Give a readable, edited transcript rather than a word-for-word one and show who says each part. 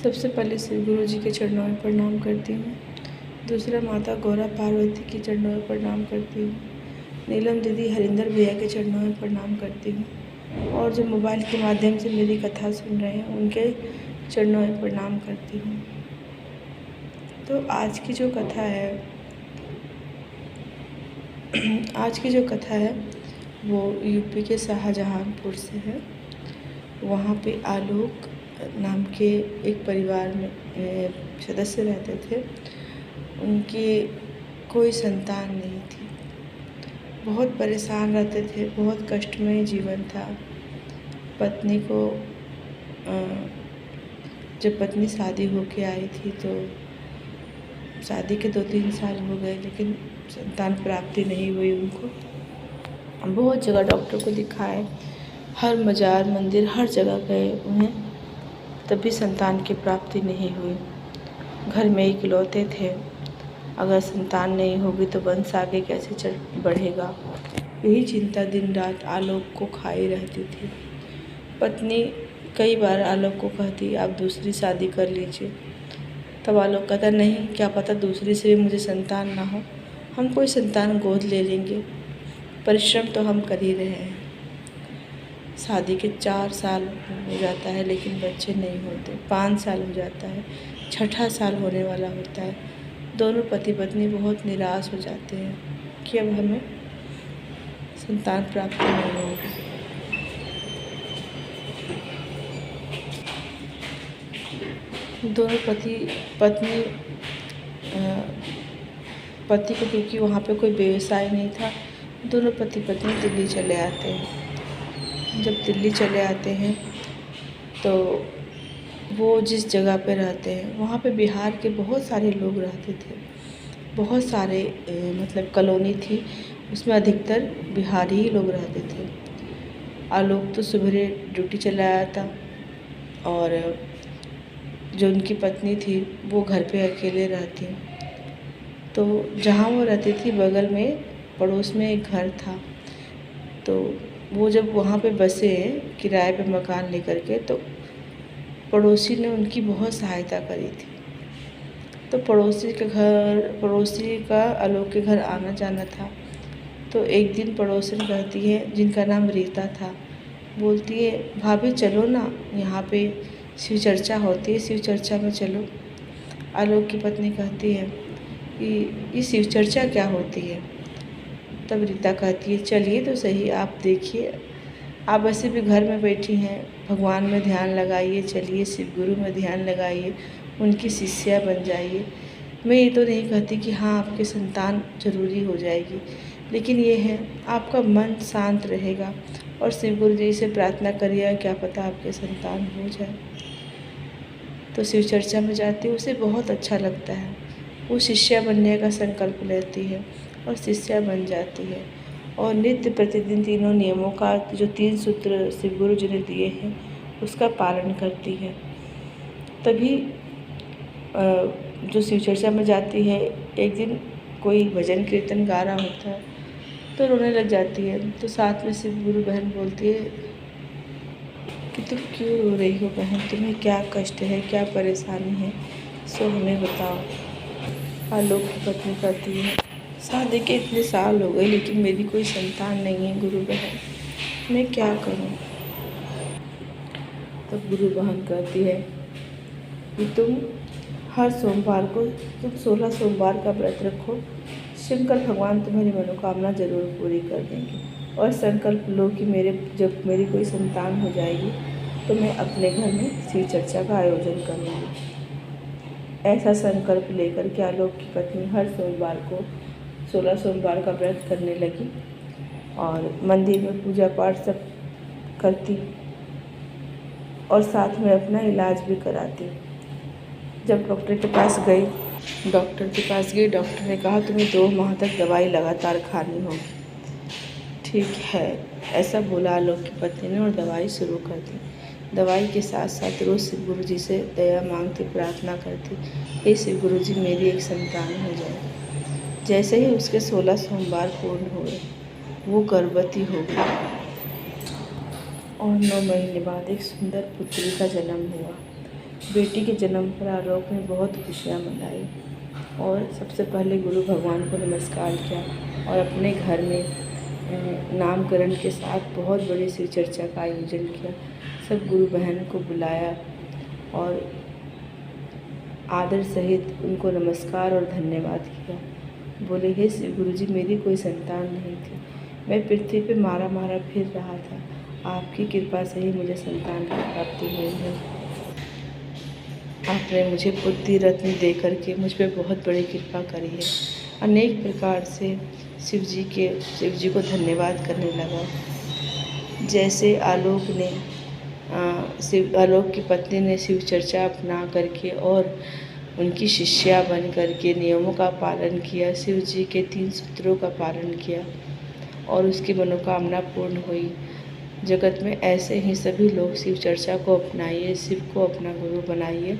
Speaker 1: सबसे पहले श्री गुरु जी के चरणों में प्रणाम करती हूँ। दूसरा माता गौरा पार्वती के चरणों में प्रणाम करती हूँ। नीलम दीदी हरिंदर भैया के चरणों में प्रणाम करती हूँ। और जो मोबाइल के माध्यम से मेरी कथा सुन रहे हैं उनके चरणों में प्रणाम करती हूँ। तो आज की जो कथा है वो यूपी के शाहजहांपुर से है। वहाँ पे आलोक नाम के एक परिवार में सदस्य रहते थे। उनकी कोई संतान नहीं थी, बहुत परेशान रहते थे, बहुत कष्टमय जीवन था। पत्नी को जब पत्नी शादी होके आई थी तो शादी के 2-3 साल हो गए, लेकिन संतान प्राप्ति नहीं हुई उनको। बहुत जगह डॉक्टर को दिखाए, हर मजार मंदिर हर जगह गए उन्हें, तभी संतान की प्राप्ति नहीं हुई। घर में इकलौते थे, अगर संतान नहीं होगी तो वंश आगे कैसे बढ़ेगा, यही चिंता दिन रात आलोक को खाई रहती थी। पत्नी कई बार आलोक को कहती आप दूसरी शादी कर लीजिए, तब आलोक कहता नहीं, क्या पता दूसरी से भी मुझे संतान ना हो, हम कोई संतान गोद ले लेंगे, परिश्रम तो हम कर ही रहे हैं। शादी के 4 साल हो जाता है लेकिन बच्चे नहीं होते, 5 साल हो जाता है, 6ठा साल होने वाला होता है। दोनों पति पत्नी बहुत निराश हो जाते हैं कि अब हमें संतान प्राप्ति नहीं होगी। दोनों पति को, क्योंकि वहाँ पे कोई व्यवसाय नहीं था, दोनों पति पत्नी दिल्ली चले आते हैं। जब दिल्ली चले आते हैं तो वो जिस जगह पे रहते हैं वहाँ पे बिहार के बहुत सारे लोग रहते थे। बहुत सारे मतलब कॉलोनी थी, उसमें अधिकतर बिहारी ही लोग रहते थे। आलोक तो सुबह ड्यूटी चला आया था और जो उनकी पत्नी थी वो घर पे अकेले रहती। तो जहाँ वो रहती थी बगल में पड़ोस में एक घर था, तो वो जब वहाँ पे बसे किराए पे मकान लेकर के, तो पड़ोसी ने उनकी बहुत सहायता करी थी। तो पड़ोसी का आलोक के घर आना जाना था। तो एक दिन पड़ोसन कहती है, जिनका नाम रीता था, बोलती है भाभी चलो ना, यहाँ पे शिव चर्चा होती है, शिव चर्चा में चलो। आलोक की पत्नी कहती है कि ये शिव चर्चा क्या होती है। तब रीता कहती है चलिए तो सही, आप देखिए, आप वैसे भी घर में बैठी हैं, भगवान में ध्यान लगाइए, चलिए शिव गुरु में ध्यान लगाइए, उनकी शिष्या बन जाइए। मैं ये तो नहीं कहती कि हाँ आपके संतान जरूरी हो जाएगी, लेकिन ये है आपका मन शांत रहेगा और शिव गुरु जी से प्रार्थना करिए, क्या पता आपके संतान हो जाए। तो शिव चर्चा में जाती है, उसे बहुत अच्छा लगता है। वो शिष्या बनने का संकल्प लेती है और शिष्या बन जाती है और नित्य प्रतिदिन तीनों नियमों का, जो 3 सूत्र शिव गुरु जी ने दिए हैं, उसका पालन करती है। तभी जो शिव चर्चा में जाती है, एक दिन कोई भजन कीर्तन गा रहा होता है तो रोने लग जाती है। तो साथ में शिव गुरु बहन बोलती है कि तुम क्यों रो रही हो बहन, तुम्हें क्या कष्ट है, क्या परेशानी है, सो हमें बताओ। आलोक की पत्नी कहती है शादी के इतने साल हो गए लेकिन मेरी कोई संतान नहीं है गुरु बहन, मैं क्या करूं। तब गुरु बहन कहती है कि तुम हर सोमवार को 16 सोमवार का व्रत रखो, शंकर भगवान तुम्हारी मनोकामना जरूर पूरी कर देंगे। और संकल्प लो कि जब मेरी कोई संतान हो जाएगी तो मैं अपने घर में शिव चर्चा का आयोजन करूँगी। ऐसा संकल्प लेकर के आलोक की पत्नी हर सोमवार को 16 सोमवार का व्रत करने लगी और मंदिर में पूजा पाठ सब करती और साथ में अपना इलाज भी कराती। जब डॉक्टर के पास गई, डॉक्टर ने कहा तुम्हें 2 माह तक दवाई लगातार खानी होगी। ठीक है, ऐसा बोला आलोक की पत्नी ने और दवाई शुरू कर दी। दवाई के साथ साथ रोज़ शिव गुरु जी से दया मांगती, प्रार्थना करती, हे शिव गुरु जी मेरी एक संतान हो जाए। जैसे ही उसके 16 सोमवार पूर्ण हुए वो गर्भवती हो गई और 9 महीने बाद एक सुंदर पुत्री का जन्म हुआ। बेटी के जन्म पर आलोक ने बहुत खुशियाँ मनाई और सबसे पहले गुरु भगवान को नमस्कार किया और अपने घर में नामकरण के साथ बहुत बड़ी शिव चर्चा का आयोजन किया। सब गुरु बहन को बुलाया और आदर सहित उनको नमस्कार और धन्यवाद किया। बोले, हे शिव गुरु जी, मेरी कोई संतान नहीं थी, मैं पृथ्वी पे मारा मारा फिर रहा था, आपकी कृपा से ही मुझे संतान की प्राप्ति हुई है। आपने मुझे बुद्धि रत्न दे करके मुझ पर बहुत बड़ी कृपा करी है। अनेक प्रकार से शिव जी को धन्यवाद करने लगा। जैसे आलोक की पत्नी ने शिव चर्चा अपना करके और उनकी शिष्या बन करके नियमों का पालन किया, शिव जी के 3 सूत्रों का पालन किया और उसकी मनोकामना पूर्ण हुई। जगत में ऐसे ही सभी लोग शिव चर्चा को अपनाइए, शिव को अपना गुरु बनाइए।